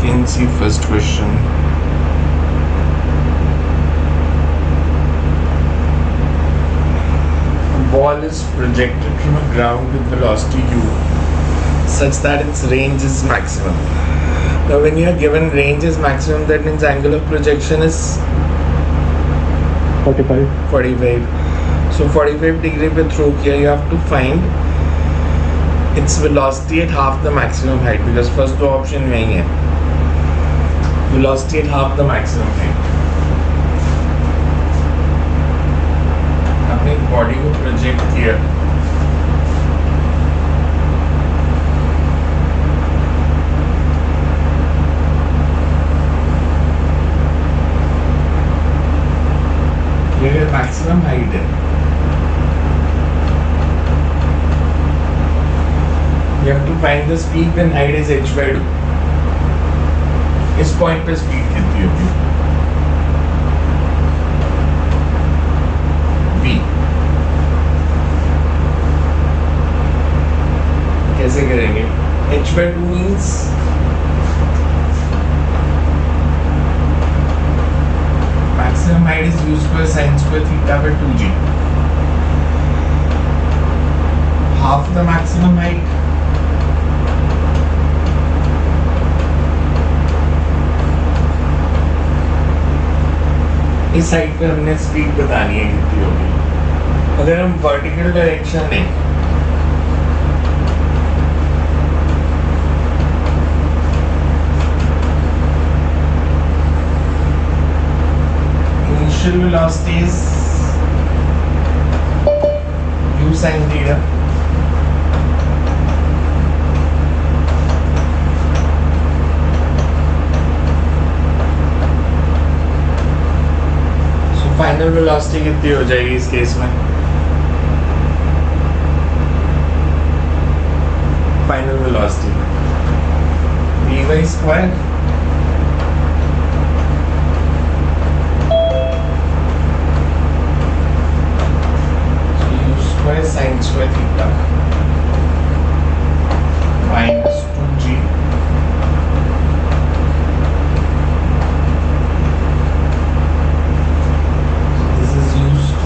can see first question. A ball is projected from a ground with velocity u such that its range is maximum. Now when you are given range is maximum, that means angle of projection is 45. So 45 degree पे throw किया, you have to find its velocity at half the maximum height, because first दो option वही है, velocity at half the maximum height. आपने body को project किया, ये maximum height है, you have to find the speed when height is h by 2. इस point पे स्पीड कितनी होगी? v. कैसे करेंगे? h by 2 means maximum height is u square sin square theta by 2g. Half the maximum height इस side पे हमने speed बतानी है कितनी होगी. अगर हम वर्टिकल डायरेक्शन में initial velocity is u sin theta, final velocity कितनी हो जाएगी इस केस में? Final velocity v square u square sine square theta minus 2g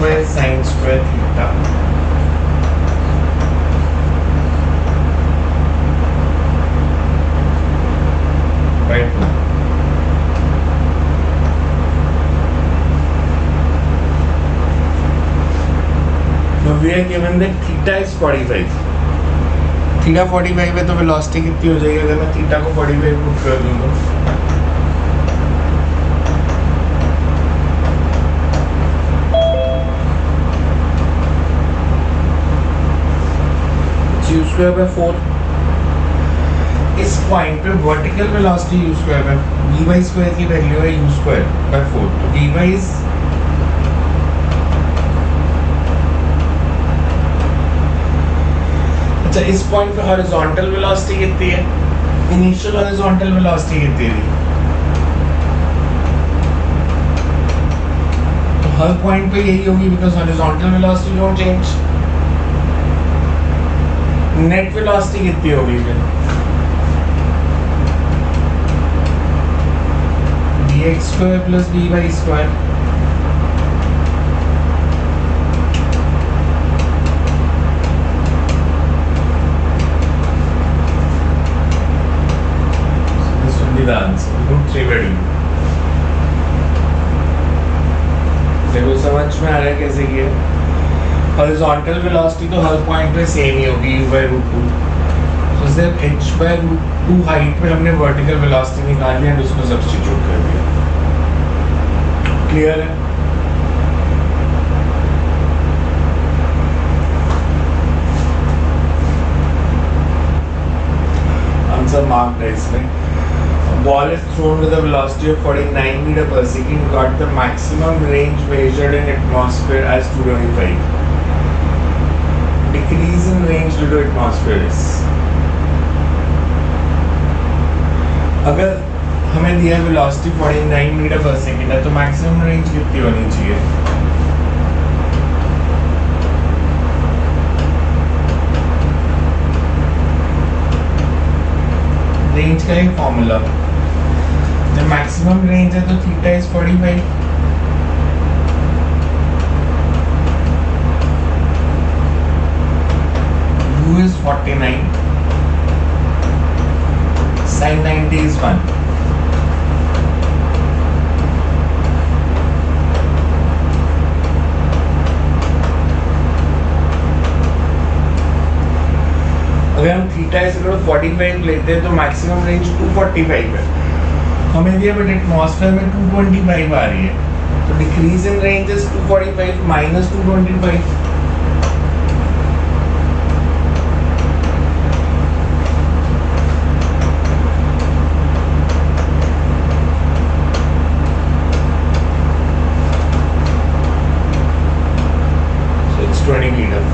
square sin square theta by 2. Now we are given that theta is 45. Theta 45 है तो velocity कितनी हो जाएगी अगर मैं थीटा को 45 पुट कर दूँ तो? u square by 4. इस पॉइंट पे vertical velocity u square by v square की वैल्यू है u square by 4, तो v is अच्छा इस पॉइंट पे हॉरिजॉन्टल वेलोसिटी कितनी है? इनिशियल हॉरिजॉन्टल वेलोसिटी कितनी थी? तो हर पॉइंट पे यही होगी because horizontal velocity don't change. Net velocity कितनी होगी फिर? dx square plus dy square this will be the answer. Root 3 by 2. देखो समझ में आ रहा है कैसे किया? हॉरिजॉन्टल वेलोसिटी तो हर पॉइंट पे सेम ही होगी u by root 2. तो सिर्फ h by root 2 हाइट पे हमने वर्टिकल वेलोसिटी निकाली एंड उसको सब्स्टिट्यूट कर दिया. क्लियर है? आंसर मार्क्ड है इसमें. Ball is thrown with a velocity of 49 meter per second. Got the maximum range measured in atmosphere as 225. Decrease in range due to atmosphere is. अगर हमें दिया वेलोसिटी 49 मीटर पर second है तो maximum range कितनी होनी चाहिए? रेंज का एक फॉर्मूला जब मैक्सिमम रेंज है तो theta is 45, u is 49, sin 90 is 1. अगर हम थीटा इज इक्वल टू 45 लेते हैं तो मैक्सिमम रेंज 245 है, हमें दिया बट एटमॉस्फेयर में 225 आ रही है, तो decrease in range is 245 minus 225. So it's 20 meter.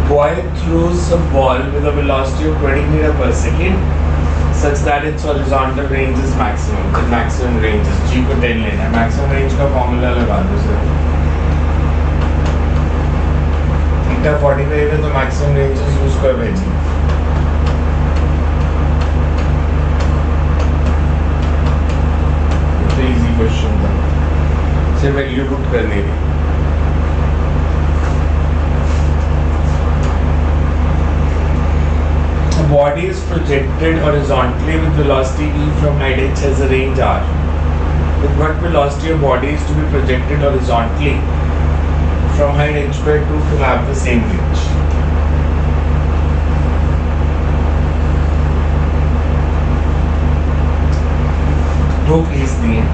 Boy throws a ball with a velocity of 20 meter per second such that its horizontal range is maximum. The maximum range is g को 10 लेना है. Maximum range का formula लगा दो sir. Theta 45 है तो maximum range is u square by g. तो easy question था. सिर्फ वैल्यू पुट करनी थी. Body is projected horizontally with velocity v from height h has a range r. With what velocity a body is to be projected horizontally from height h by 2 to have the same range? दो केस दिए.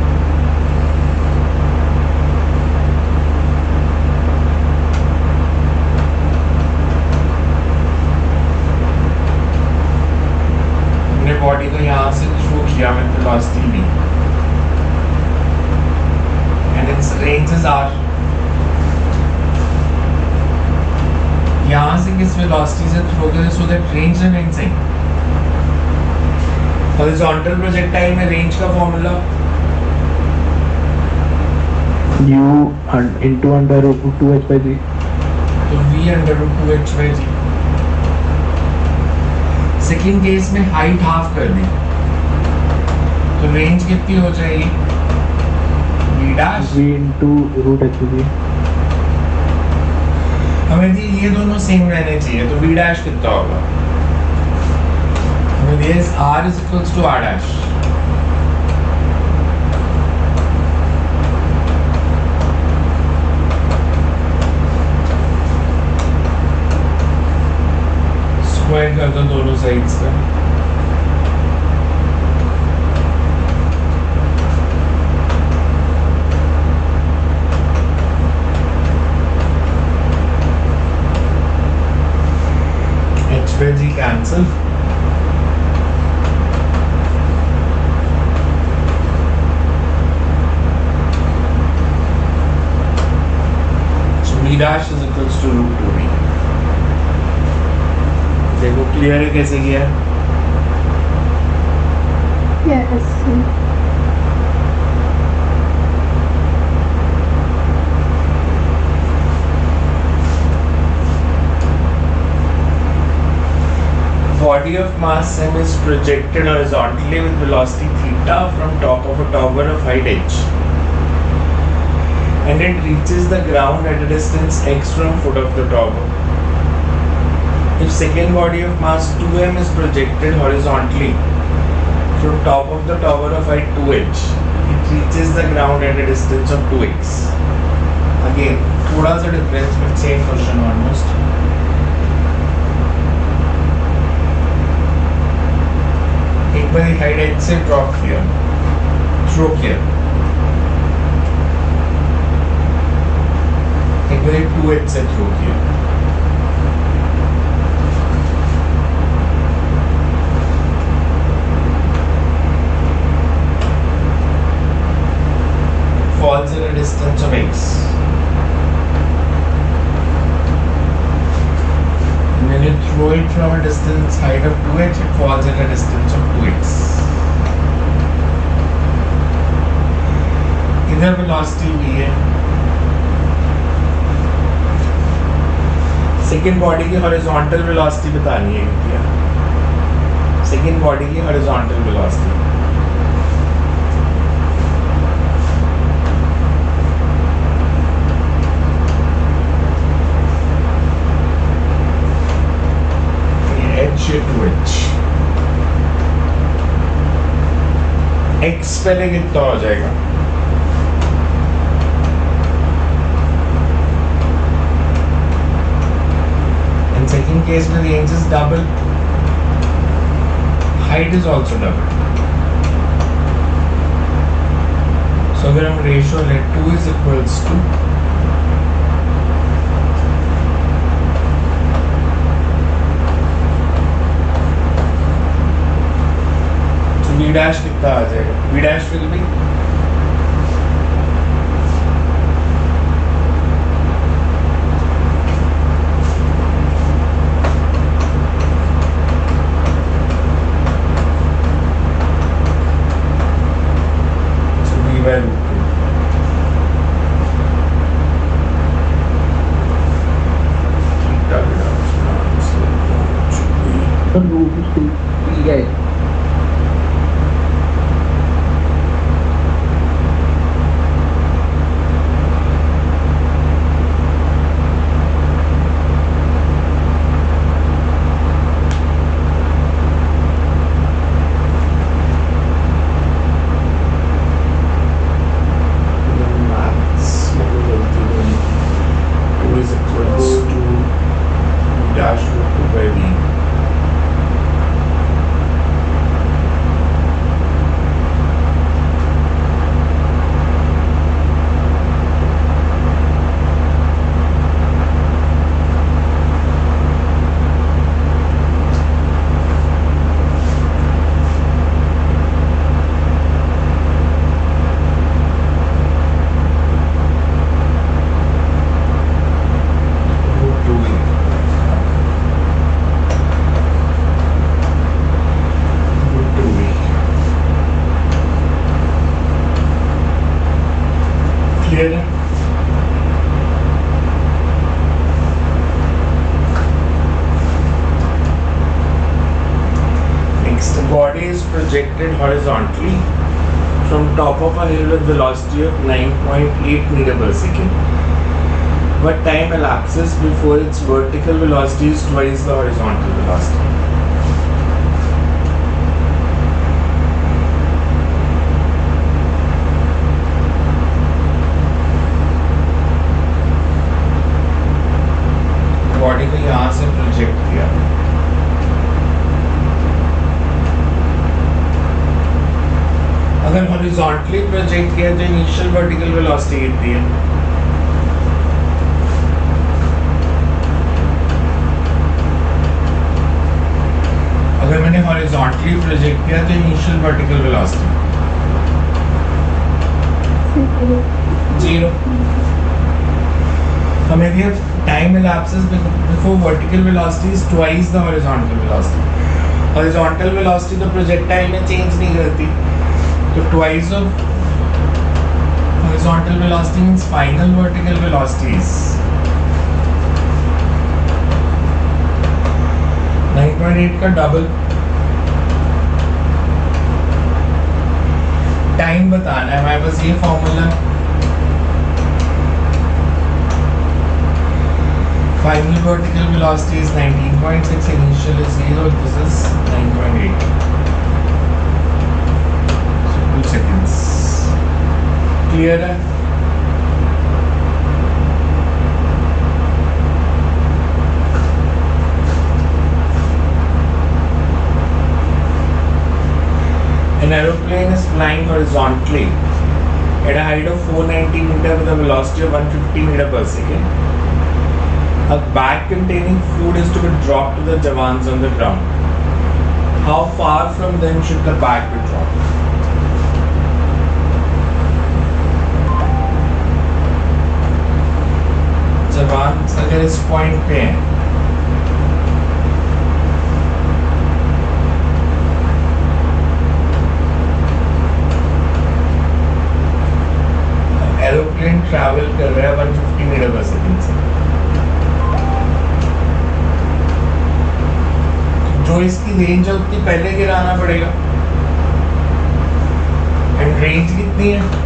Body को यहाँ से throw किया with velocity v and its range is r. यहाँ से किस वेलोसिटी से थ्रो करें so that range remains same. Horizontal projectile में रेंज का formula u into under root 2h by g. तो v under root 2h by g. Second case में height half कर दी तो रेंज कितनी हो जाएगी? v dash v into root h by g. हमें दी ये दोनों सेम रहने चाहिए तो v डैश कितना होगा? हमें दिया r is equals to r dash. Square कर दो दोनों साइड्स का. h by g cancel. So v dash is equals to root 2v. देखो क्लियर है कैसे किया है? Yes. Body of mass m is projected horizontally with velocity theta from top of a tower of height h, and it reaches the ground at a distance x from foot of the tower. If second body of mass 2m is projected horizontally from top of the tower of height 2h, it reaches the ground at a distance of 2x. Again, थोड़ा सा difference but same question almost. एक बार height h से drop किया, throw किया. एक बार 2h से throw किया. Falls at a distance of x. And when you throw it from a distance height of 2h, it falls at a distance of 2x. इधर velocity v है, second body की horizontal velocity बतानी है क्या? Second body की horizontal velocity h to h x पहले कितना हो जाएगा? In second case में range is double, height is also double. So अगर हम ratio ले 2 is equals to V dash कितना आ जाएगा? V dash will be so V by root 2. Theta reduction should be root 2 pi. clear है? Next, the body is projected horizontally from top of a hill with velocity of 9.8 meter per second. What time elapses before its vertical velocity is twice the horizontal velocity? Body को यहाँ से project किया, अगर horizontally project किया तो initial vertical velocity कितनी है? अगर मैंने हॉरिजॉन्टली प्रोजेक्ट किया तो इनिशियल वर्टिकल वेलोसिटी 0. हमें दिया time elapses before vertical velocity is twice the horizontal velocity. Horizontal velocity तो projectile में change नहीं करती, तो twice of horizontal velocity means final vertical velocity is 9.8 का double. टाइम बताना है हमारे पास, ये formula final vertical velocity is 19.6, initial is 0, this is 9.8. So 2 seconds. Clear है? An aeroplane is flying horizontally at a height of 490 meter with a velocity of 150 meter per second. A bag containing food is to be dropped to the jawans on the ground. How far from them should the bag be dropped? Jawans अगर इस point पे हैं, aeroplane travel कर रहा है 150 metre पर second से, जो इसकी रेंज है उतनी पहले गिराना पड़ेगा। एंड रेंज कितनी है?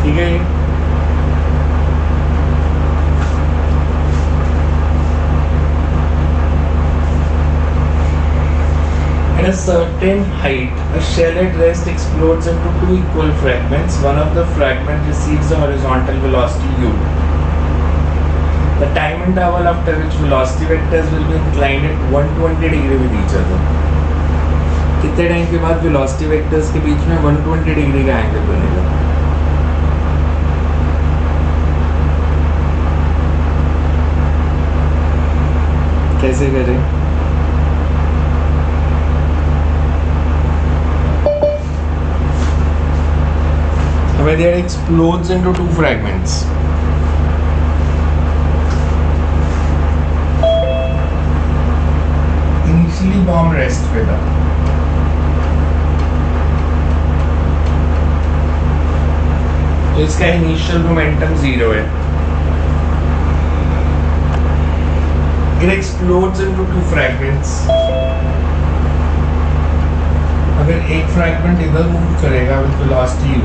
ठीक है। At a certain height, a shell at rest explodes into two equal fragments. One of the fragments receives a horizontal velocity u. The time interval after which velocity vectors will be inclined at 120 degree with each other. कितने time के बाद velocity vectors के बीच में 120 degree का angle बनेगा? कैसे करें? Where it explodes into two fragments. Initially bomb rest with her. तो इसका इनिशियल मोमेंटम 0 है। It explodes into two fragments. अगर एक फ्रैगमेंट इधर मूव करेगा with velocity u,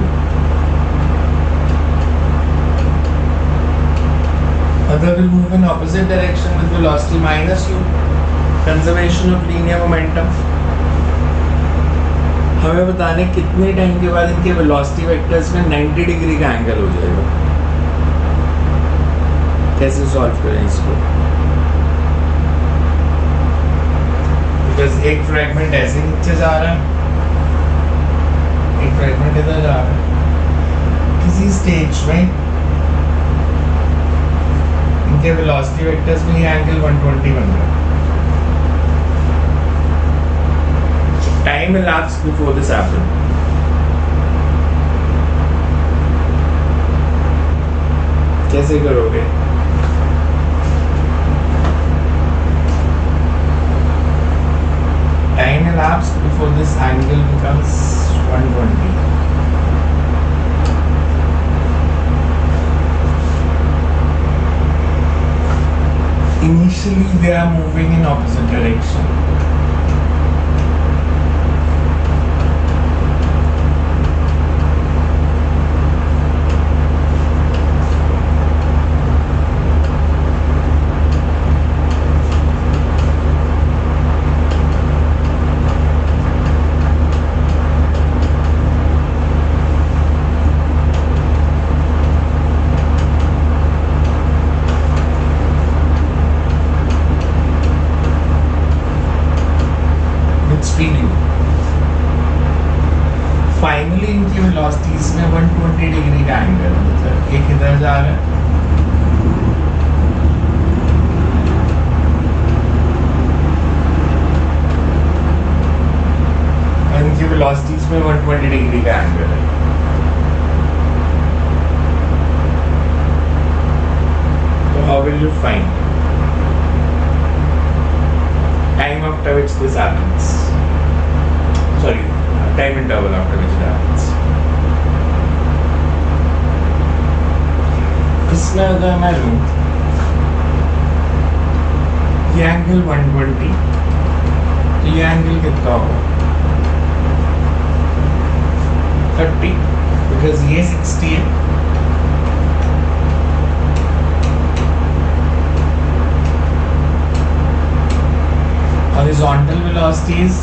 other will move in opposite direction with velocity minus u. Conservation of linear momentum. हमें बताने कितने टाइम के बाद इनके velocity vectors में 90 डिग्री का एंगल हो जाएगा। कैसे सॉल्व करें इसको? Because एक फ्रैगमेंट ऐसे नीचे जा रहा है, एक फ्रैगमेंट इधर जा रहा है। किसी स्टेज में इनके वेलोसिटी वेक्टर्स में ये एंगल 120 बन रहा है। Time elapsed before this happened. कैसे करोगे? Time elapsed before this angle becomes 120. Initially they are moving in opposite direction. Speed u. Finally इनकी velocities में 120 डिग्री का एंगल, मतलब एक इधर जा रहा है, और इनकी velocities में 120 डिग्री का एंगल है। तो how will you find time after which this happens? Sorry, time interval after which it happens. इसमें अगर मैं लूँ ये एंगल 120, तो ये एंगल कितना होगा? 30, because ये 60 है। Horizontal velocities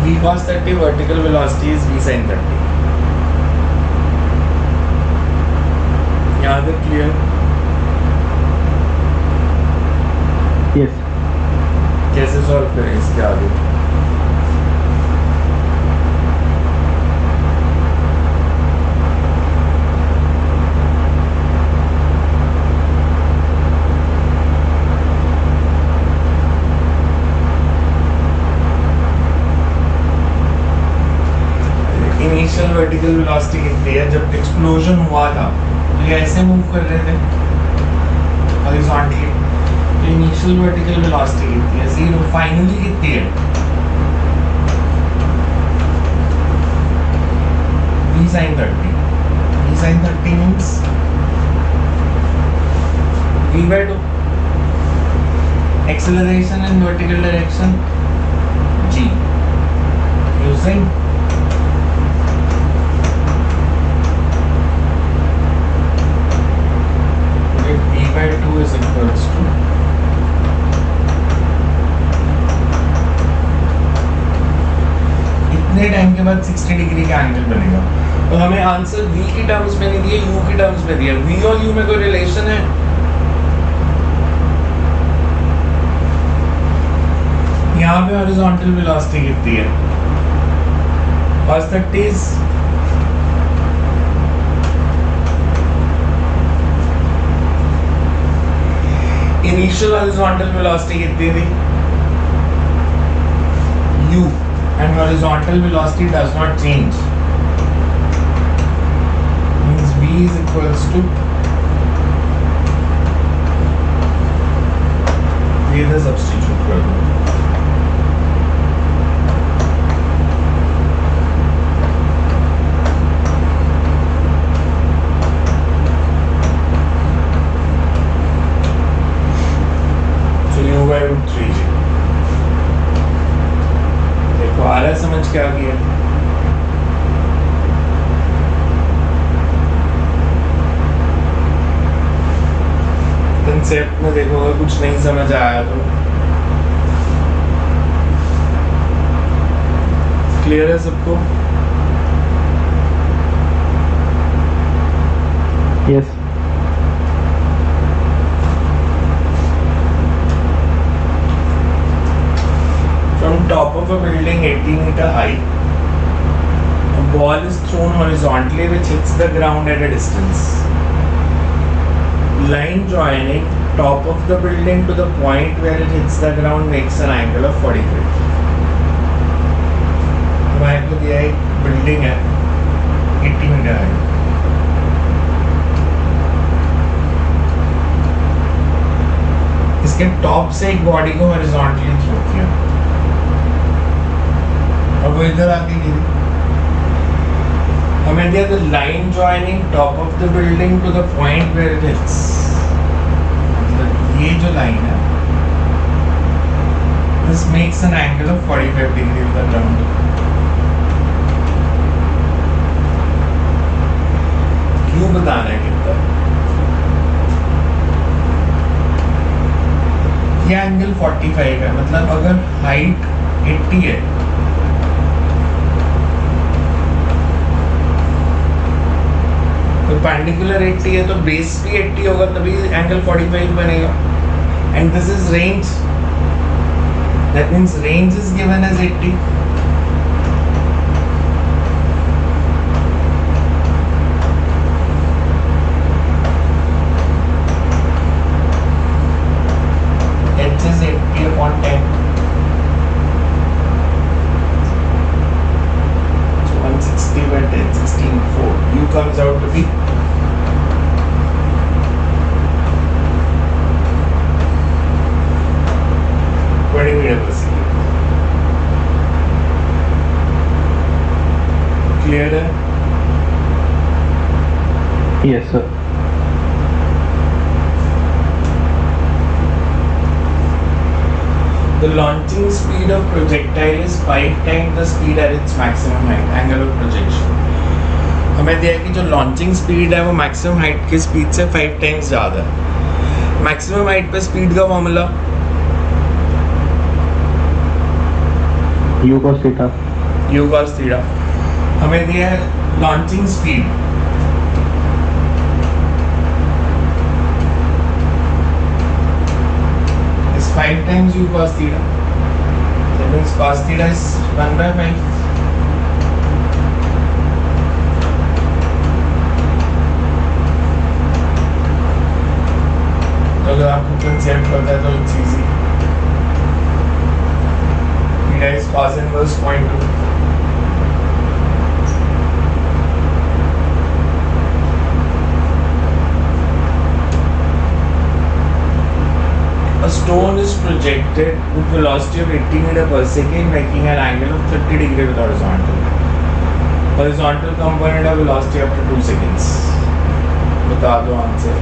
v cos 30, vertical velocity is v sin 30. यहाँ तक क्लियर? Yes. कैसे सॉल्व करें इसके आगे? इनिशियल वर्टिकल वेलोसिटी कितनी है? जब एक्सप्लोजन हुआ था तो ये ऐसे मूव कर रहे थे हॉरिजॉन्टली, तो इनिशियल वर्टिकल वेलोसिटी कितनी है? 0। फाइनली कितनी है? v sin 30. v sin 30 means v/2. Acceleration in vertical direction g using v/2 is equals to इतने टाइम के बाद 60 डिग्री का एंगल बनेगा। तो हमें आंसर v की टर्म्स में नहीं दिया, u की टर्म्स में दिया। v और u में कोई रिलेशन है? यहाँ पे हॉरिजॉन्टल वेलोसिटी कितनी है? cos 30 इनिशियल हॉरिजॉन्टल वेलोसिटी कितनी थी? u and horizontal velocity does not change, means v is equals to ये इधर सब्स्टिट्यूट कर दो। u/3g देखो आ रहा है समझ क्या किया? कंसेप्ट में देखो अगर कुछ नहीं समझ आया तो क्लियर है सबको? Yes. From top of a building 80 meter high, a ball is thrown horizontally which hits the ground at a distance. Line joining top of the building to the point where it hits the ground makes an angle of 45. हमारे को दिया एक building है 80 metre high, इसके top से एक body को horizontally throw किया और वो इधर आके गिरी। हमें दिया the line joining top of the building to the point where it hits, मतलब ये जो लाइन है this makes an angle of 45 degree with the ground. क्यों बताना है कितना? ये एंगल 45 है, मतलब अगर हाइट 80 है तो परपेंडिकुलर 80 है तो बेस भी 80 होगा तभी एंगल 45 बनेगा। And this is range, that means range is given as 80। h is 80 upon 10, so 160 by 10, 16, 4. U comes out to be 20 meter per second. Clear है? Yes, sir. The launching speed of projectile is 5 times the speed at its maximum height, angle of projection. हमें दिया कि जो launching speed है वो maximum height की speed से 5 times ज़्यादा है। मैक्सिमम हाइट पे स्पीड का formula U cos theta. u cos theta. हमें दिया है launching speed is 5 times u cos theta. That means cos theta is 1/5. तो अगर आपको कंसेप्ट पता है तो it's easy. Theta is cos inverse 0.2। projected with velocity of 80 meter per second, making an angle of 30 degree with horizontal. Horizontal component of velocity after 2 seconds. बता दो answer.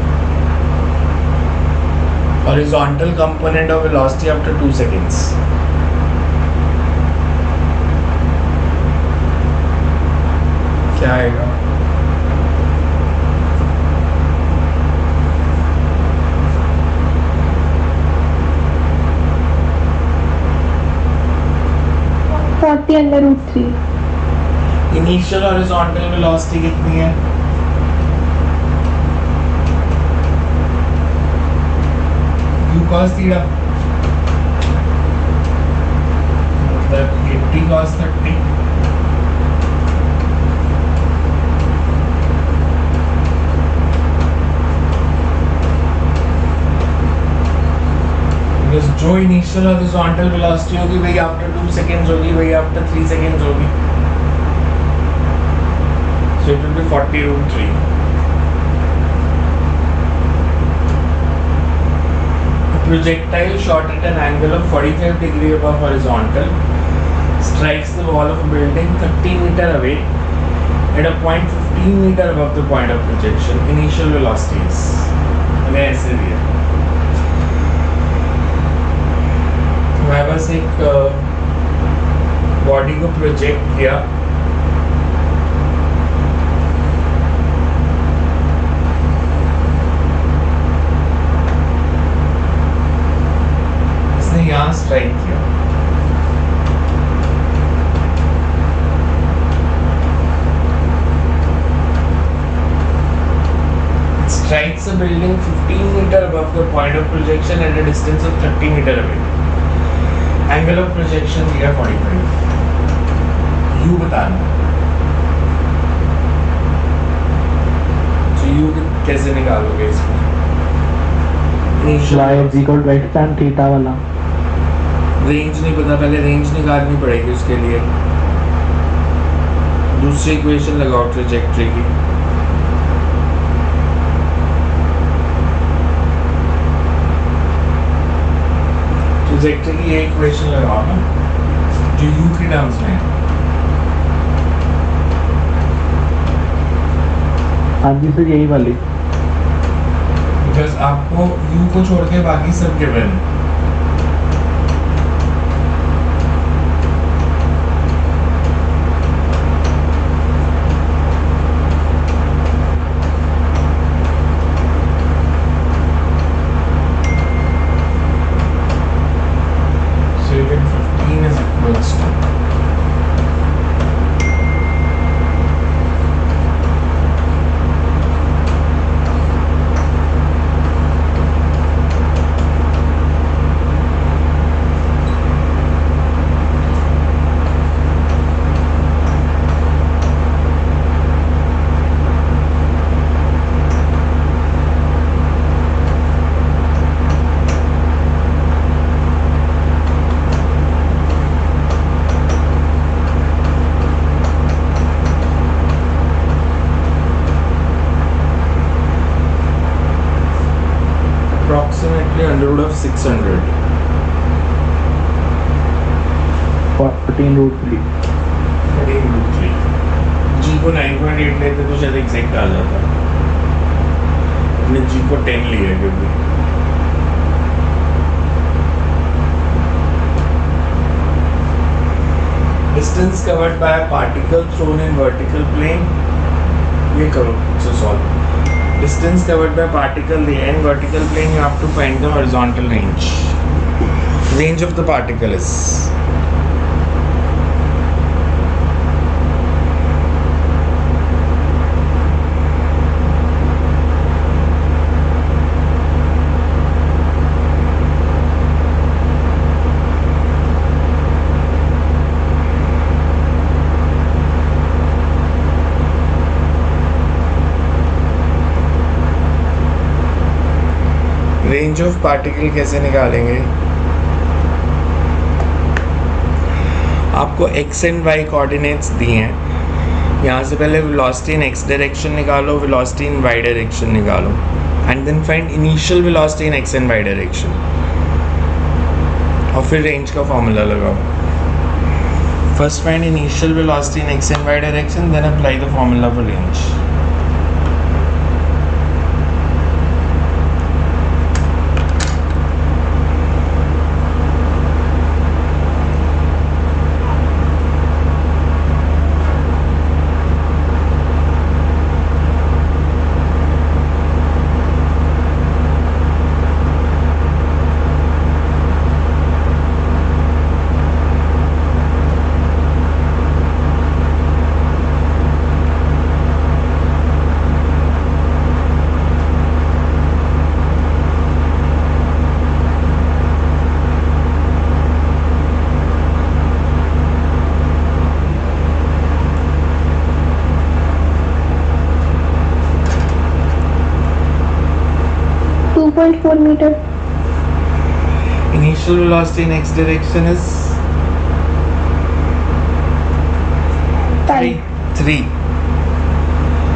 Horizontal component of velocity after 2 seconds. क्या आएगा? √3. Initial horizontal velocity कितनी है? U cos theta मतलब 80 cos 30. Because जो initial horizontal velocity होगी वही after 2 seconds होगी, वही after 3 seconds होगी. So it will be 40√3. A projectile shot at an angle of 45 degree above horizontal strikes the wall of a building 30 meter away at a point 15 meter above the point of projection. Initial velocities. हमें ऐसे दिया. हमारे पास एक body को project किया. यहाँ strike किया. Strikes a building 15 meter above the point of projection at a distance of 30 meter away. Angle of projection दिया 45. U बताना. तो U कैसे निकालोगे इसमें? y is equal to x tan theta वाला. रेंज नहीं पता, पहले रेंज निकालनी पड़ेगी उसके लिए. दूसरी इक्वेशन लगाओ ट्रेजेक्ट्री की. ट्रेजेक्ट्री की ये इक्वेशन लगाओ ना जो u के टर्म्स में है. हाँ जी सर यही वाली. बिकॉज आपको u को छोड़ के बाकी सब गिवन है. Approximately under root of 600. 14√3. 14√3. G को 9.8 लेते तो शायद एग्जैक्ट आ जाता. हमने G को 10 लिया है क्योंकि distance covered by a particle thrown in vertical plane. ये करो so solve. Distance covered by particle in vertical plane, you have to find the horizontal range. Range of the particle is range of particle कैसे निकालेंगे? आपको x and y coordinates दिए हैं. यहाँ से पहले वेलोसिटी इन x डायरेक्शन निकालो, velocity in y direction निकालो, and then find initial velocity in x and y direction. और फिर रेंज का फॉर्मूला लगाओ. First find initial velocity in x and y direction, then apply the formula for range. meter. Initial velocity in x direction is 5. 3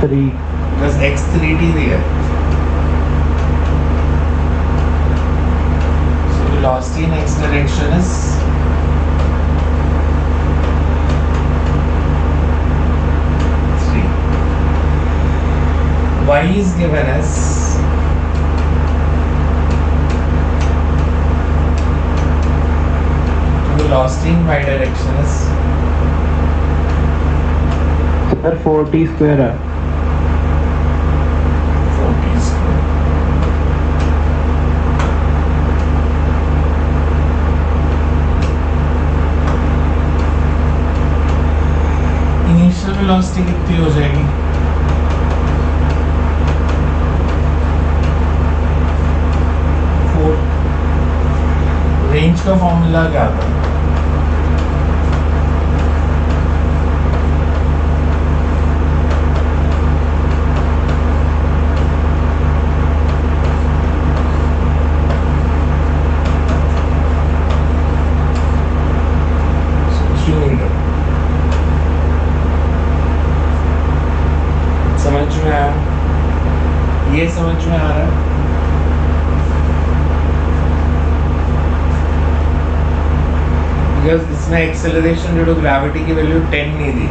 3. because x 3t there. So velocity in x direction is 3. Y is given as velocity in y direction is Sir 4t square है. 4t square. Initial velocity कितनी हो जाएगी? Range का formula क्या था? समझ में आया? ये समझ में आ रहा है? बिकॉज इसमें एक्सेलरेशन ड्यू टू ग्रेविटी की वैल्यू 10 नहीं दी.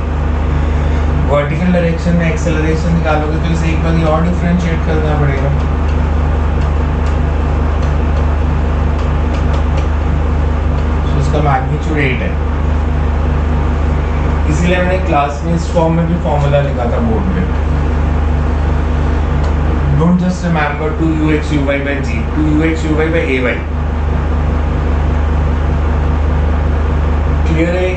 वर्टिकल डायरेक्शन में एक्सेलरेशन निकालोगे तो इसे एक बार और डिफरेंशिएट करना पड़ेगा. तो उसका मैग्नीट्यूड 8 है. इसीलिए मैंने क्लास में इस फॉर्म में भी फॉर्मूला लिखा था बोर्ड पे. Don't just remember 2ux uy by g, 2ux uy by ay. Clear है?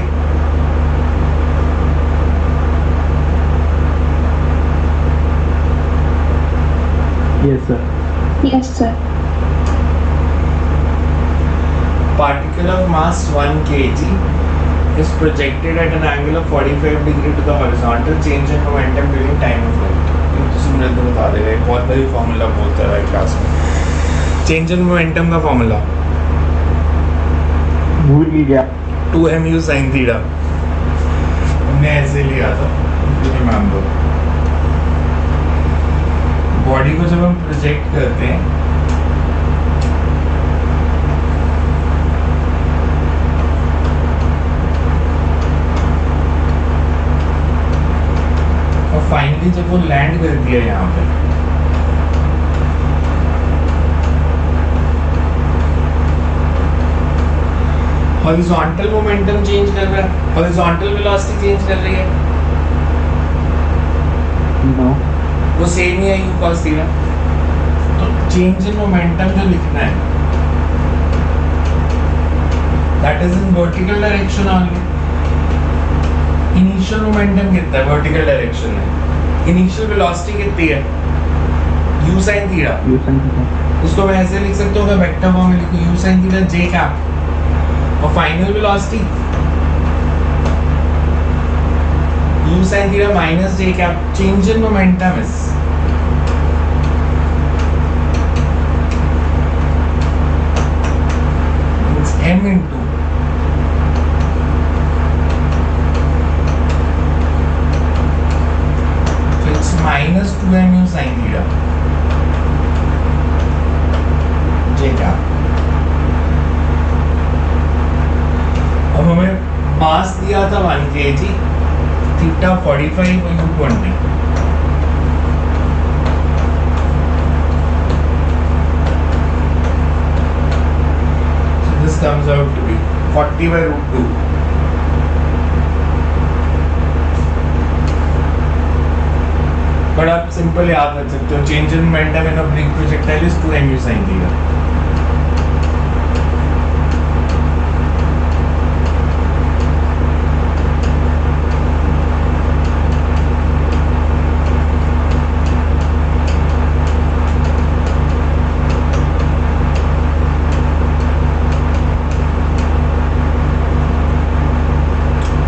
Yes sir. Yes, sir. Particle of mass 1 kg is projected at an angle of 45 degree to the horizontal. Change in momentum during time of flight. ये तो सिमरन तो बता देगा. एक बहुत बड़ी formula बोलता है क्लास में. चेंज इन मोमेंटम का फॉर्मूला भूल ही गया. 2mu sin theta. हमने ऐसे लिया था. रिमेंबर. बॉडी को जब हम प्रोजेक्ट करते हैं और फाइनली जब वो लैंड करती है यहाँ पे हॉरिजॉन्टल मोमेंटम चेंज कर रहा है, हॉरिजॉन्टल वेलोसिटी चेंज कर रही है. No. वो सेम ही है u cos थीटा. तो चेंज इन मोमेंटम जो लिखना है that is in vertical direction only. Initial momentum कितना है वर्टिकल डायरेक्शन में? इनिशियल वेलोसिटी कितनी है? u sin theta. You send it. उसको मैं ऐसे लिख सकता हूँ मैं वेक्टर फॉर्म में लिखूँ u sin theta j cap और final velocity u sin theta minus j cap. Change in momentum is m into so it's minus 2mu sin theta j cap. 1 kg, theta 45 or u20. So this comes out to be 40 by root 2. But आप simple याद रख सकते हो, change in momentum in oblique projectile is 2 mu sin theta.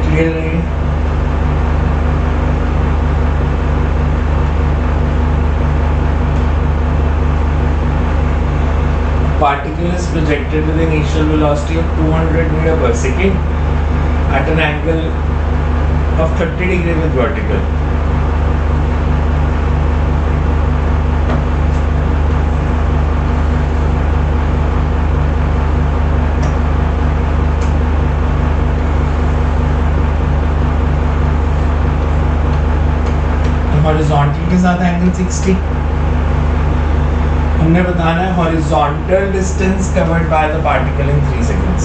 Clear है? Particle is projected with an initial velocity of 200 meter per second at an angle of 30 degree with vertical. Horizontal के साथ angle 60. हमने बताना है horizontal distance covered by the particle in 3 seconds.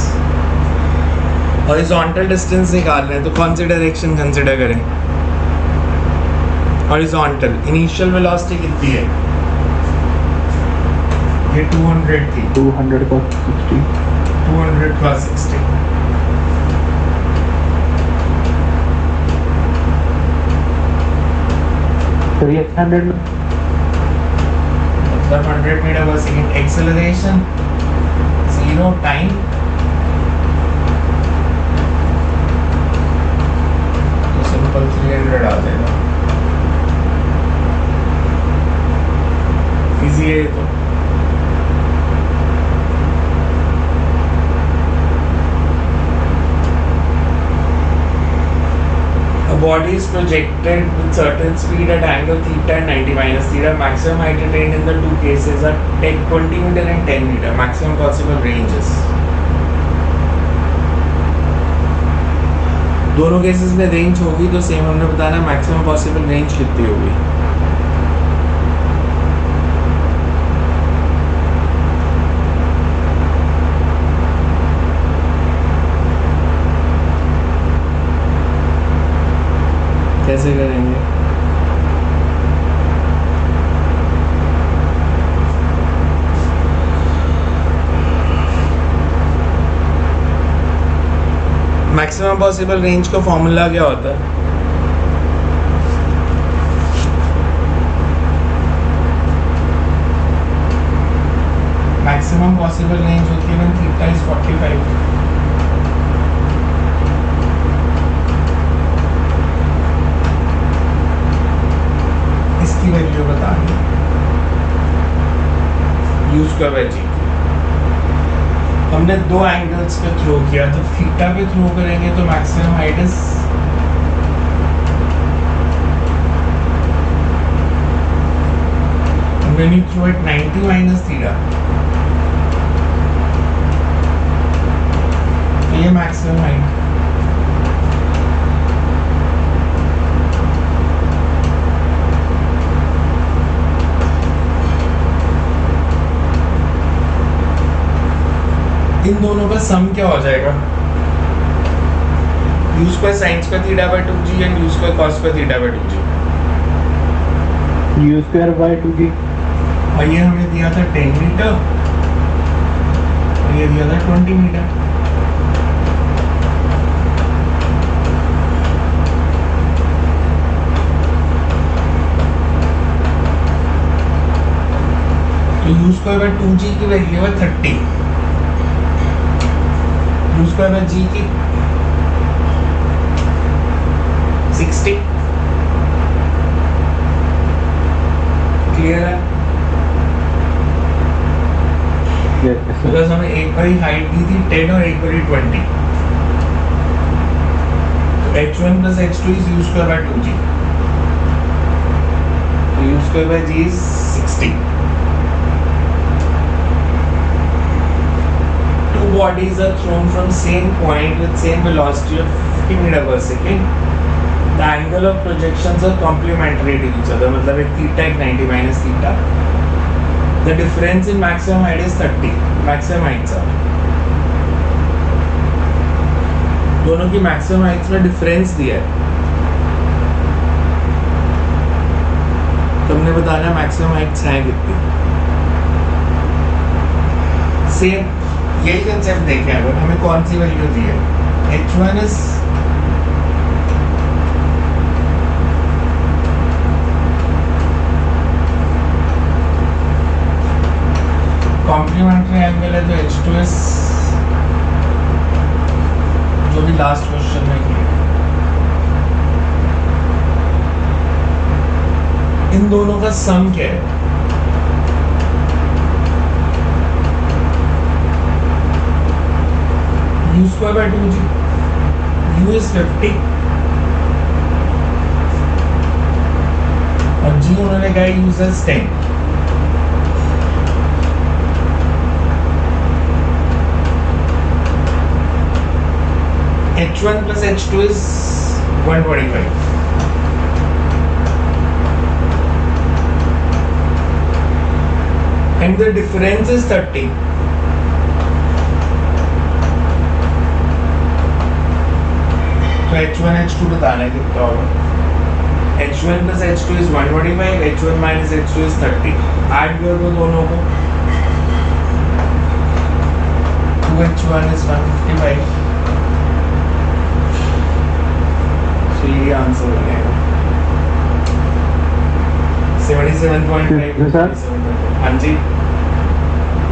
Horizontal distance निकालना है तो कौन सी डायरेक्शन कंसीडर करें? हॉरिजॉन्टल. इनिशियल वेलोसिटी कितनी है? ये 200 थी. 200 cos 60. 200 cos 60. तो ये 100 में मतलब 100 मीटर पर सेकंड. एक्सेलरेशन 0, टाइम तो सिंपल 300 आ जाएगा. इजी है तो. A body is projected with certain speed at angle theta and 90 minus theta. Maximum height attained in the two cases are 20 meter and 10 meter. Maximum possible ranges. दोनों cases में range होगी तो same हमने बताना maximum possible range कितनी होगी. कैसे करेंगे? मैक्सिमम पॉसिबल रेंज का फॉर्मूला क्या होता है? मैक्सिमम पॉसिबल रेंज होती है व्हेन थीटा इज 45. इसकी वैल्यू बतानी यूज कर जी. हमने दो एंगल्स पे थ्रो किया तो थीटा पे थ्रो करेंगे तो maximum height is when you throw it 90 minus theta तो ये मैक्सिमम हाइट. इन दोनों का सम क्या हो जाएगा? u square sin square theta by 2g and u square cos square theta by 2g. u square by 2g. और ये हमें दिया था 10 मीटर और ये दिया था 20 मीटर. तो u स्क्वायर बाय 2g की वैल्यू है 30. u स्क्वायर बाय g की 60. क्लियर है? Yes, sir. बिकॉज हमें एक बारी हाइट दी थी 10 और एक बारी 20. तो h1 plus h2 is u square by 2g. तो u square by g is 60. 2 bodies are thrown from same point with same velocity of 50 meter per second. The angle of projections are complementary to each other. मतलब एक theta एक 90 minus theta. The difference in maximum height is 30. Maximum heights are. दोनों की maximum heights में difference दिया है. तुमने बताना maximum heights हैं कितनी. Same यही कंसेप्ट देखें अगर हमें कौन सी वैल्यू दी है. H1 is कॉम्प्लीमेंट्री एंगल है तो H2 is जो भी लास्ट क्वेश्चन में किया. इन दोनों का सम क्या है? U square by 2G. U is 50 और G उन्होंने कहा use as 10. H1 plus H2 is 125. And the difference is 30. तो H1 H2 बताना है कितना होगा. H1 plus H2 is 125. H1 minus H2 is 30. Add कर दो दोनों को. 2H1 is 155. तो ये आंसर बनेगा 77.5. हाँ जी.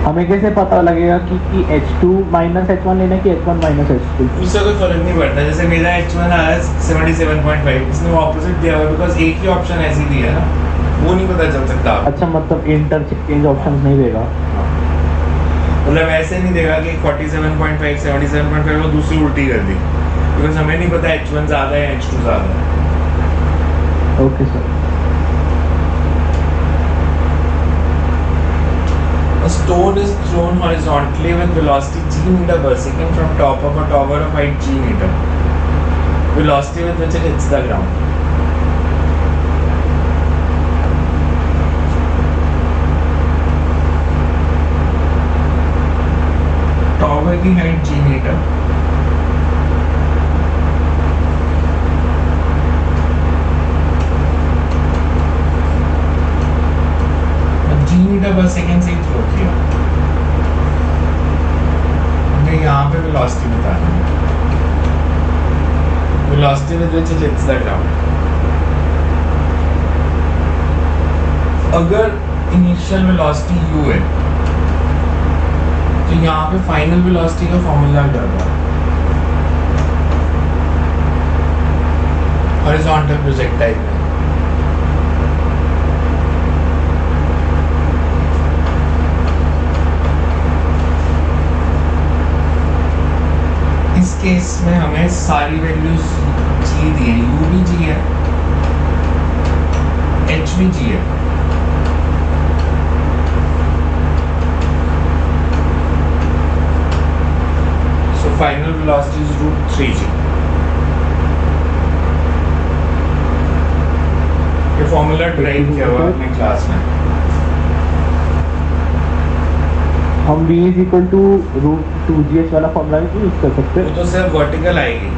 हमें कैसे पता लगेगा कि H2 माइनस H1 लेना कि H1 माइनस H2? उससे कोई फर्क नहीं पड़ता. जैसे मेरा H1 आया 77.5, इसने ऑपोजिट दिया हुआ बिकॉज एक ही ऑप्शन ऐसी दिया है ना, वो नहीं पता चल सकता. अच्छा, मतलब इंटरचेंज ऑप्शंस नहीं देगा. मतलब ऐसे नहीं देगा कि 47.5 77.5 वो दूसरी उल्टी कर दी बिकॉज हमें नहीं पता H1 ज़्यादा है H2 ज़्यादा है. Okay sir. A stone is thrown horizontally with velocity g meter per second from top of a tower of height g meter. Velocity with which it hits the ground. Tower की height g meter. g meter per second से ही throw किया. हमने यहाँ पे velocity बतानी है. Velocity with which it hits the ground. अगर initial velocity u है तो यहाँ पे final velocity का फॉर्मूला क्या होगा? Horizontal projectile में इस केस में हमें सारी वैल्यूज जी दी है. u भी जी है, h भी जी है. So final velocity is √3g. ये फॉर्मूला ड्राइव किया हुआ अपने क्लास में. हम v is equal to √2gh वाला फॉर्मूला भी यूज कर सकते वो हैं. तो सिर्फ वर्टिकल आएगी.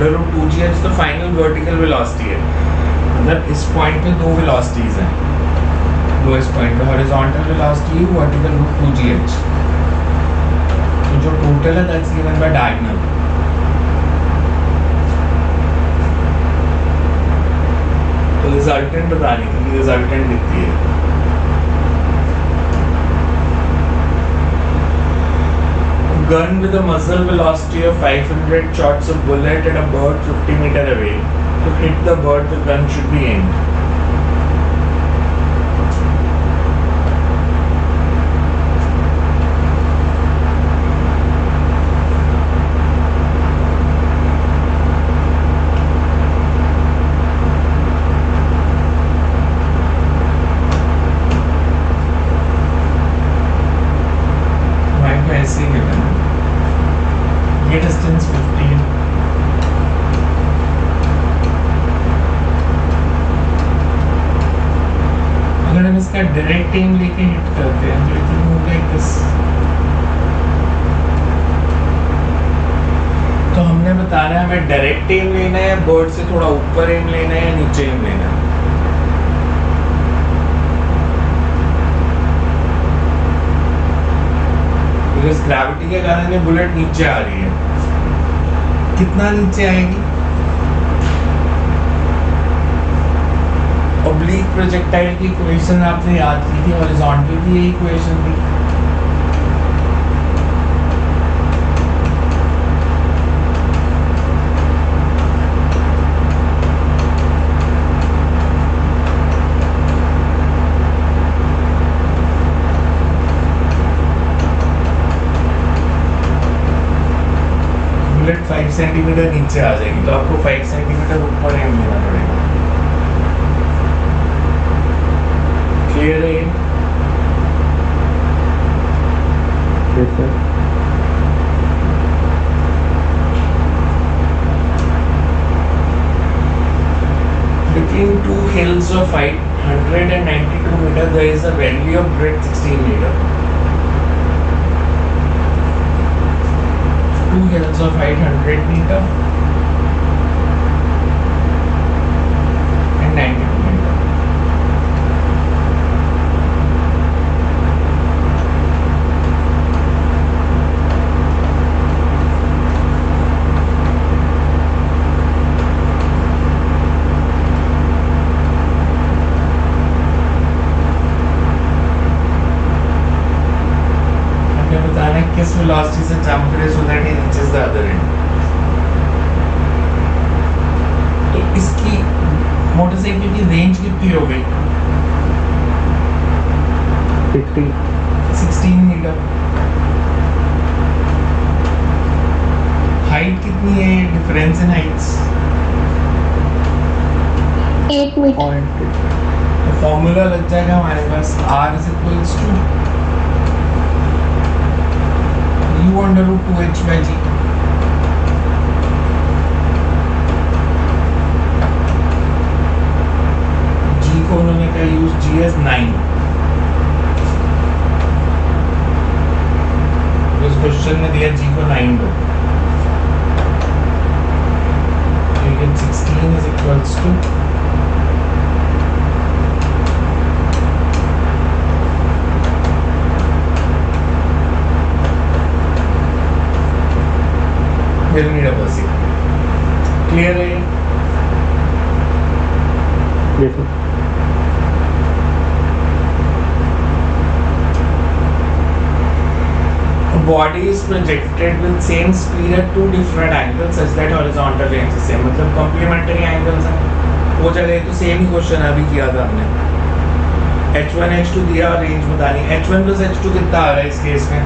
√2gh तो फाइनल वर्टिकल वेलोसिटी है. मतलब इस पॉइंट पे दो वेलोसिटीज हैं. दो इस पॉइंट पे हॉरिजॉन्टल वेलोसिटी वर्टिकल √2gh. तो जो टोटल है दैट्स गिवन बाय डायगोनल. तो रिजल्टेंट बतानी है. रिजल्टेंट दिखती है. Gun with a muzzle velocity of 500 shots of bullet at a bird 50 meter away. To hit the bird, the gun should be aimed. का direct M लेके hit करते हैं, तो इट मूव लाइक दिस। तो हमने बताना है हमें डायरेक्ट एम लेना है, बर्ड से थोड़ा ऊपर एम लेना है या नीचे एम लेना है। बिकॉज ग्रेविटी के कारण ये बुलेट नीचे आ रही है। कितना नीचे आएगी? ऑब्लिक प्रोजेक्टाइल की इक्वेशन आपने याद की थी, हॉरिजॉन्टल की यही इक्वेशन थी। बुलेट 5 सेंटीमीटर नीचे आ जाएगी, तो आपको 5 सेंटीमीटर ऊपर एम लेना पड़ेगा। क्लियर है? Yes, sir. Between two hills of height 192 meter, there is a valley of breadth 16 meter. Two hills of height 100 meter and 92 meter. हमें बताना है किस वेलोसिटी से जंप करे so that he reaches the other end. तो इसकी motorcycle की range कितनी हो गई? 16 मीटर। हाइट कितनी है? Difference in Heights 8 meter. तो फॉर्मूला लग जाएगा हमारे पास, r is equals to u under root 2h by g। g को उन्होंने क्या यूज, g as 9। इस क्वेश्चन में दिया g को 9 दो, so you get 16 is equals to millimeter per second। Clear है? Yes, sir. A body is projected with same speed at two different angles such that horizontal range is same। मतलब complementary angles हैं। वो जगह तो same ही question अभी किया था हमने। H1 H2 दिया और रेंज बतानी। H1 plus H2 कितना आ रहा है इस केस में?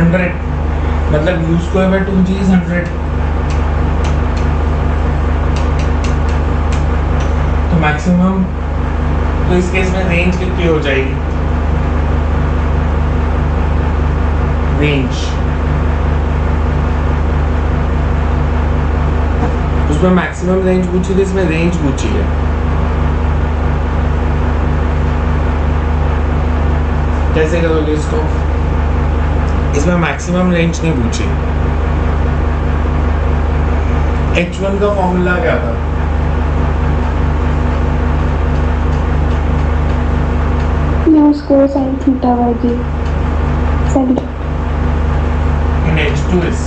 100। मतलब u square by 2g is 100। तो मैक्सिमम, तो इस केस में रेंज कितनी हो जाएगी? रेंज उसमें मैक्सिमम रेंज पूछी थी, इसमें रेंज पूछी है। कैसे करोगे इसको? इसमें मैक्सिमम रेंज नहीं पूछी। H1 का फॉर्मूला क्या था? U square sin theta by g. Sin And H2 is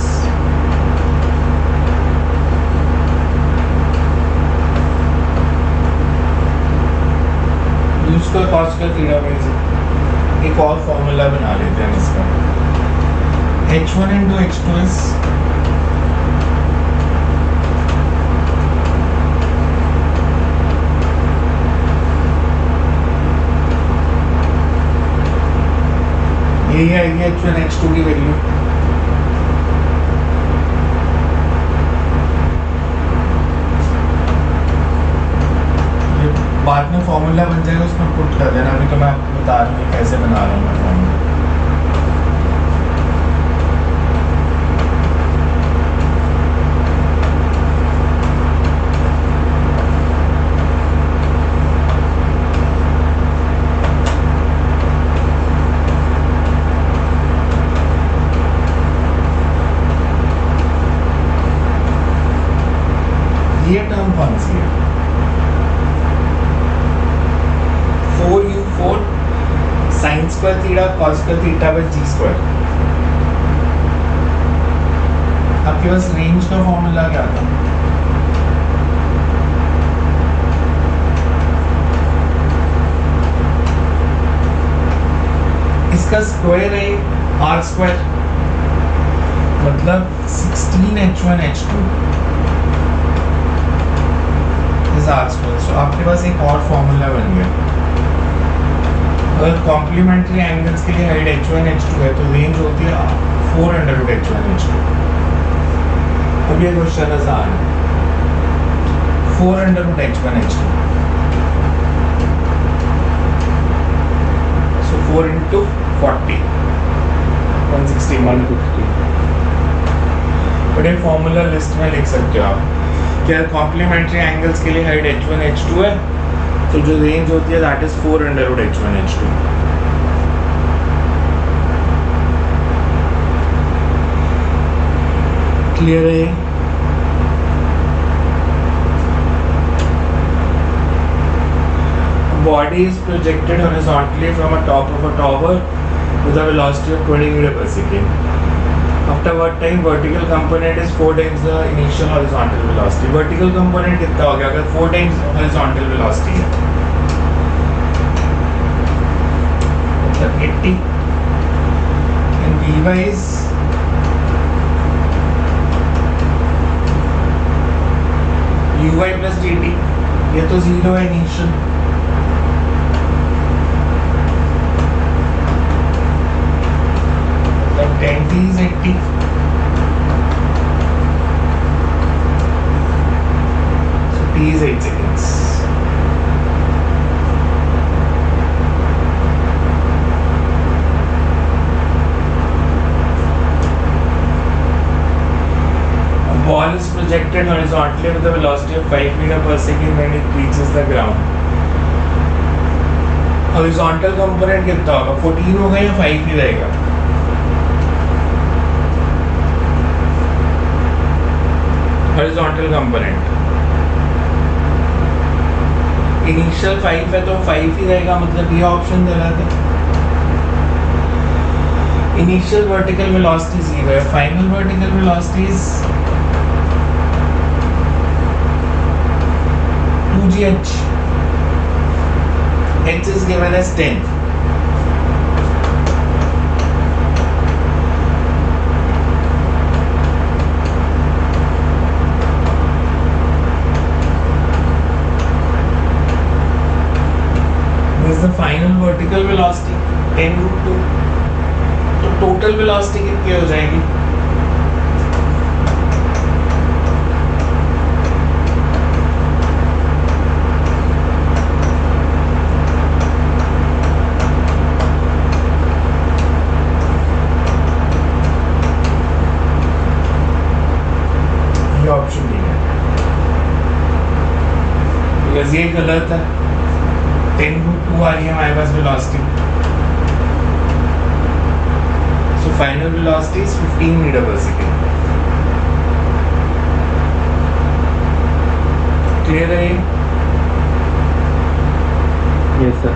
u square cos का थीटा बाई g। एक और फॉर्मूला बना लेते हैं इसका। H1 into H2 is यही आएगी H1 H2 की वैल्यू। बाद में फॉर्मूला बन जाएगा, उसमें पुट कर देना। अभी तो मैं आपको बता रहा हूँ कैसे बना रहा हूँ मैं फॉर्मूला। ये टर्म कौन सी है? 4u4 sin square theta cos square theta by g square. आपके पास रेंज का फॉर्मूला क्या था? इसका स्क्वायर है r स्क्वायर, मतलब 16h1h2 इज r स्क्वायर। सो आपके पास एक और फॉर्मूला बन गया। अगर कॉम्प्लीमेंट्री एंगल्स के लिए हाइट h1 h2 है तो रेंज होती है 4√h1 h2। अब ये क्वेश्चन आसान है। 4√h1 h2, so 4 into 40, 160 but ये फॉर्मूला लिस्ट में लिख सकते हो आप कि अगर कॉम्प्लीमेंट्री एंगल्स के लिए हाइट h1 h2 है तो जो रेंज होती है that is 4√h1 h2। Clear है? Body is projected horizontally from a top of a tower with a velocity of 20 meter per second. After what time vertical component is 4 times the initial horizontal velocity. Vertical component कितना हो गया अगर 4 times horizontal velocity है? मतलब 80 and Vy is uy plus dt, ये तो 0 है initial। मतलब 10t is 80, so t is 8 seconds। Ball is projected horizontally with a velocity of 5 meter per second when it reaches the ground. Horizontal component कितना होगा? 14 होगा या 5 ही रहेगा? Horizontal component initial 5 है तो 5 ही रहेगा, मतलब ये ऑप्शन गलत है। Initial vertical velocity 0 है, final vertical velocity is 2gh, h is given as 10। This is the final vertical velocity 10√2। तो टोटल वेलोसिटी कितनी हो जाएगी? ऑप्शन डी है, बिकॉज ये गलत है। 10√2 आ रही है हमारे पास velocity, so final velocity is 15 meter पर सेकेंड। क्लियर है? Yes sir.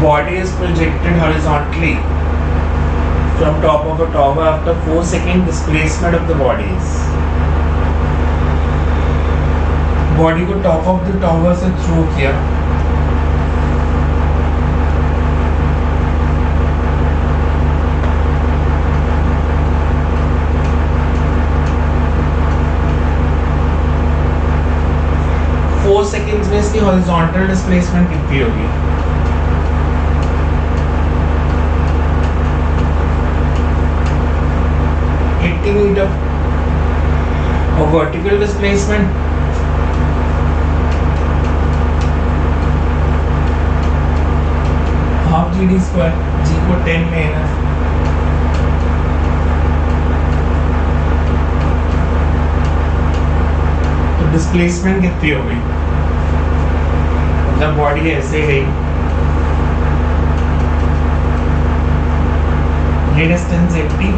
Body is projected horizontally from top of a tower after 4 second displacement of the bodies. Body को top of the tower से throw किया, four seconds में इसकी horizontal displacement कितनी होगी? Meter और vertical displacement half g d square, g को 10 में है ना, तो डिस्प्लेसमेंट कितनी होगी? मतलब बॉडी ऐसे गई distance 80,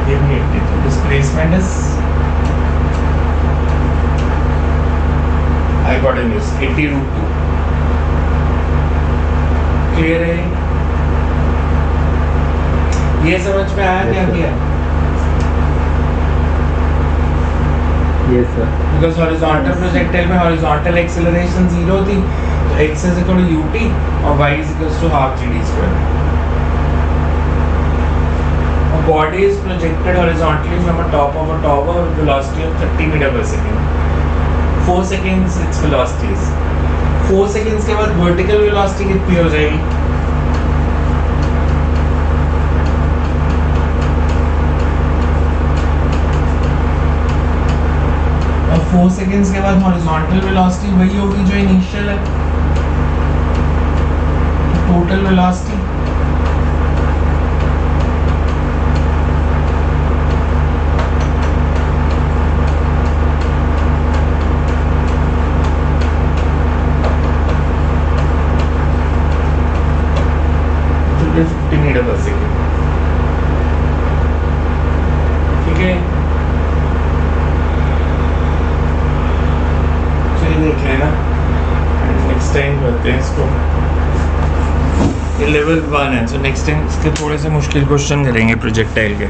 ये भी 80, तो displacement is hypotenuse 80 root 2. Clear है? ये समझ में आया क्या किया? Yes sir. Because horizontal projectile में horizontal acceleration 0 थी, तो x is equal to ut और y is equal to half gd square. A body is projected horizontally from the top of a tower with velocity of 30 meter per second. 4 seconds its velocity is. 4 seconds के बाद vertical velocity कितनी हो जाएगी? और 4 seconds के बाद horizontal velocity वही होगी जो initial है. Total velocity to 50 meter per second. ठीक है, चलिए देख लेना, नेक्स्ट टाइम करते हैं इसको. ये लेवल 1 है, सो नेक्स्ट टाइम इसके थोड़े से मुश्किल क्वेश्चन करेंगे प्रोजेक्टाइल के.